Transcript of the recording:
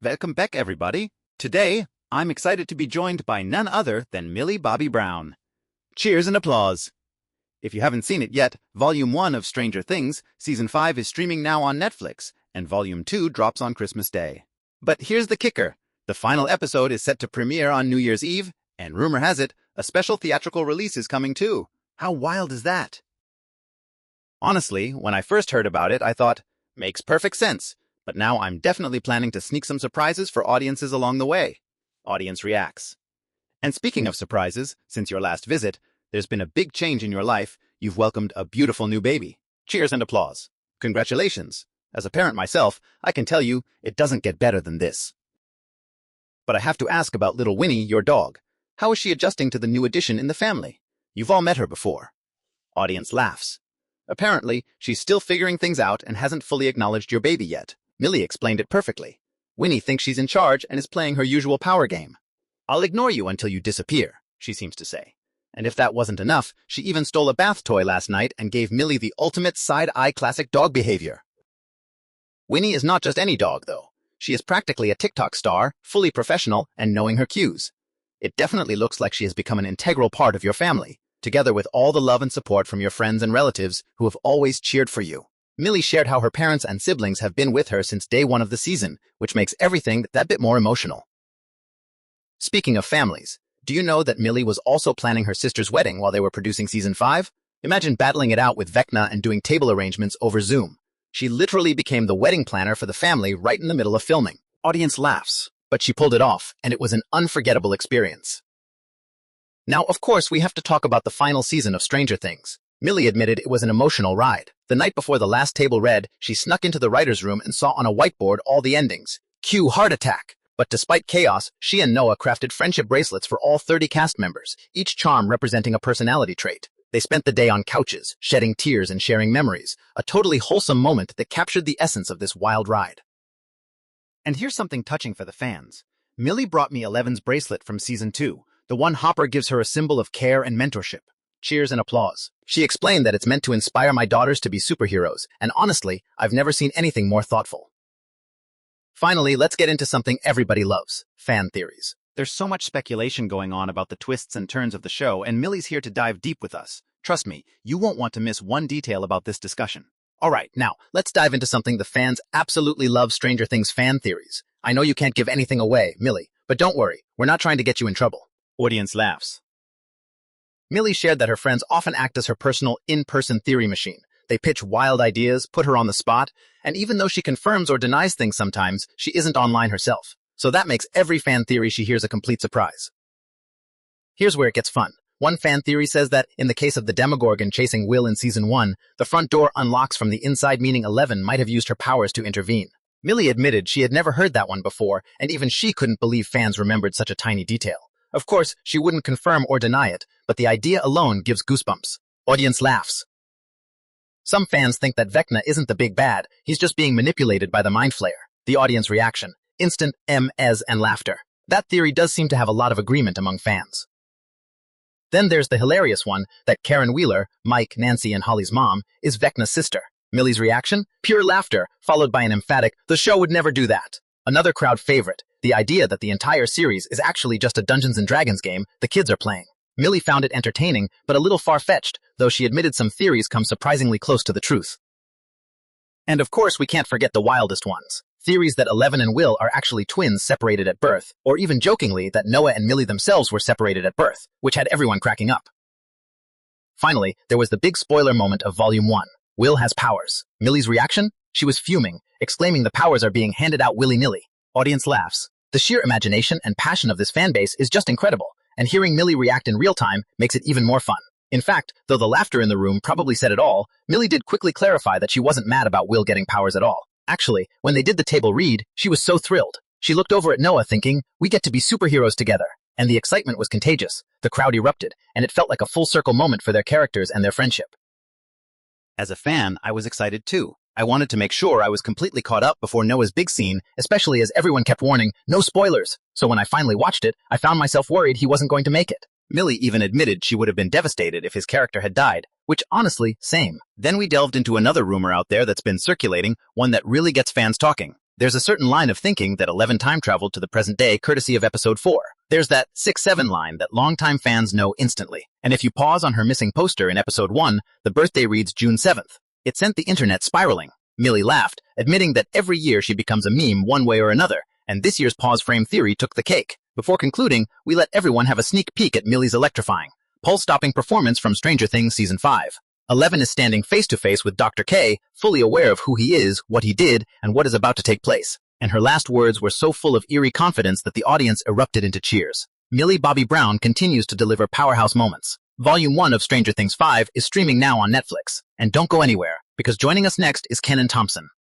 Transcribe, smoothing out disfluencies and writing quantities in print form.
Welcome back, everybody. Today, I'm excited to be joined by none other than Millie Bobby Brown. Cheers and applause. If you haven't seen it yet, Volume 1 of Stranger Things, Season 5 is streaming now on Netflix, and Volume 2 drops on Christmas Day. But here's the kicker. The final episode is set to premiere on New Year's Eve, and rumor has it, a special theatrical release is coming too. How wild is that? Honestly, when I first heard about it, I thought, makes perfect sense. But now I'm definitely planning to sneak some surprises for audiences along the way. Audience reacts. And speaking of surprises, since your last visit, there's been a big change in your life. You've welcomed a beautiful new baby. Cheers and applause. Congratulations. As a parent myself, I can tell you it doesn't get better than this. But I have to ask about little Winnie, your dog. How is she adjusting to the new addition in the family? You've all met her before. Audience laughs. Apparently, she's still figuring things out and hasn't fully acknowledged your baby yet. Millie explained it perfectly. Winnie thinks she's in charge and is playing her usual power game. I'll ignore you until you disappear, she seems to say. And if that wasn't enough, she even stole a bath toy last night and gave Millie the ultimate side-eye classic dog behavior. Winnie is not just any dog, though. She is practically a TikTok star, fully professional, and knowing her cues. It definitely looks like she has become an integral part of your family, together with all the love and support from your friends and relatives who have always cheered for you. Millie shared how her parents and siblings have been with her since day one of the season, which makes everything that bit more emotional. Speaking of families, do you know that Millie was also planning her sister's wedding while they were producing Season 5? Imagine battling it out with Vecna and doing table arrangements over Zoom. She literally became the wedding planner for the family right in the middle of filming. Audience laughs, but she pulled it off, and it was an unforgettable experience. Now, of course, we have to talk about the final season of Stranger Things. Millie admitted it was an emotional ride. The night before the last table read, she snuck into the writer's room and saw on a whiteboard all the endings. Cue heart attack. But despite chaos, she and Noah crafted friendship bracelets for all 30 cast members, each charm representing a personality trait. They spent the day on couches, shedding tears and sharing memories, a totally wholesome moment that captured the essence of this wild ride. And here's something touching for the fans. Millie brought me Eleven's bracelet from Season 2, the one Hopper gives her a symbol of care and mentorship. Cheers and applause. She explained that it's meant to inspire my daughters to be superheroes, and honestly, I've never seen anything more thoughtful. Finally, let's get into something everybody loves, fan theories. There's so much speculation going on about the twists and turns of the show, and Millie's here to dive deep with us. Trust me, you won't want to miss one detail about this discussion. Alright, now, let's dive into something the fans absolutely love: Stranger Things fan theories. I know you can't give anything away, Millie, but don't worry, we're not trying to get you in trouble. Audience laughs. Millie shared that her friends often act as her personal in-person theory machine. They pitch wild ideas, put her on the spot, and even though she confirms or denies things sometimes, she isn't online herself. So that makes every fan theory she hears a complete surprise. Here's where it gets fun. One fan theory says that, in the case of the Demogorgon chasing Will in Season 1, the front door unlocks from the inside, meaning 11 might have used her powers to intervene. Millie admitted she had never heard that one before, and even she couldn't believe fans remembered such a tiny detail. Of course, she wouldn't confirm or deny it, but the idea alone gives goosebumps. Audience laughs. Some fans think that Vecna isn't the big bad, he's just being manipulated by the Mind Flayer. The audience reaction: instant M.S. and laughter. That theory does seem to have a lot of agreement among fans. Then there's the hilarious one that Karen Wheeler, Mike, Nancy, and Holly's mom, is Vecna's sister. Millie's reaction? Pure laughter, followed by an emphatic, "The show would never do that." Another crowd favorite: the idea that the entire series is actually just a Dungeons & Dragons game the kids are playing. Millie found it entertaining, but a little far-fetched, though she admitted some theories come surprisingly close to the truth. And of course, we can't forget the wildest ones. Theories that Eleven and Will are actually twins separated at birth, or even jokingly that Noah and Millie themselves were separated at birth, which had everyone cracking up. Finally, there was the big spoiler moment of Volume 1. Will has powers. Millie's reaction? She was fuming, exclaiming the powers are being handed out willy-nilly. Audience laughs. The sheer imagination and passion of this fanbase is just incredible, and hearing Millie react in real time makes it even more fun. In fact, though the laughter in the room probably said it all, Millie did quickly clarify that she wasn't mad about Will getting powers at all. Actually, when they did the table read, she was so thrilled. She looked over at Noah thinking, we get to be superheroes together. And the excitement was contagious. The crowd erupted, and it felt like a full-circle moment for their characters and their friendship. As a fan, I was excited too. I wanted to make sure I was completely caught up before Noah's big scene, especially as everyone kept warning, no spoilers. So when I finally watched it, I found myself worried he wasn't going to make it. Millie even admitted she would have been devastated if his character had died, which honestly, same. Then we delved into another rumor out there that's been circulating, one that really gets fans talking. There's a certain line of thinking that 11 time traveled to the present day courtesy of episode 4. There's that 6-7 line that longtime fans know instantly. And if you pause on her missing poster in episode 1, the birthday reads June 7th. It sent the internet spiraling. Millie laughed, admitting that every year she becomes a meme one way or another, and this year's pause frame theory took the cake. Before concluding, we let everyone have a sneak peek at Millie's electrifying, pulse-stopping performance from Stranger Things Season 5. 11 is standing face-to-face with Dr. K, fully aware of who he is, what he did, and what is about to take place. And her last words were so full of eerie confidence that the audience erupted into cheers. Millie Bobby Brown continues to deliver powerhouse moments. Volume 1 of Stranger Things 5 is streaming now on Netflix. And don't go anywhere, because joining us next is Kenan Thompson.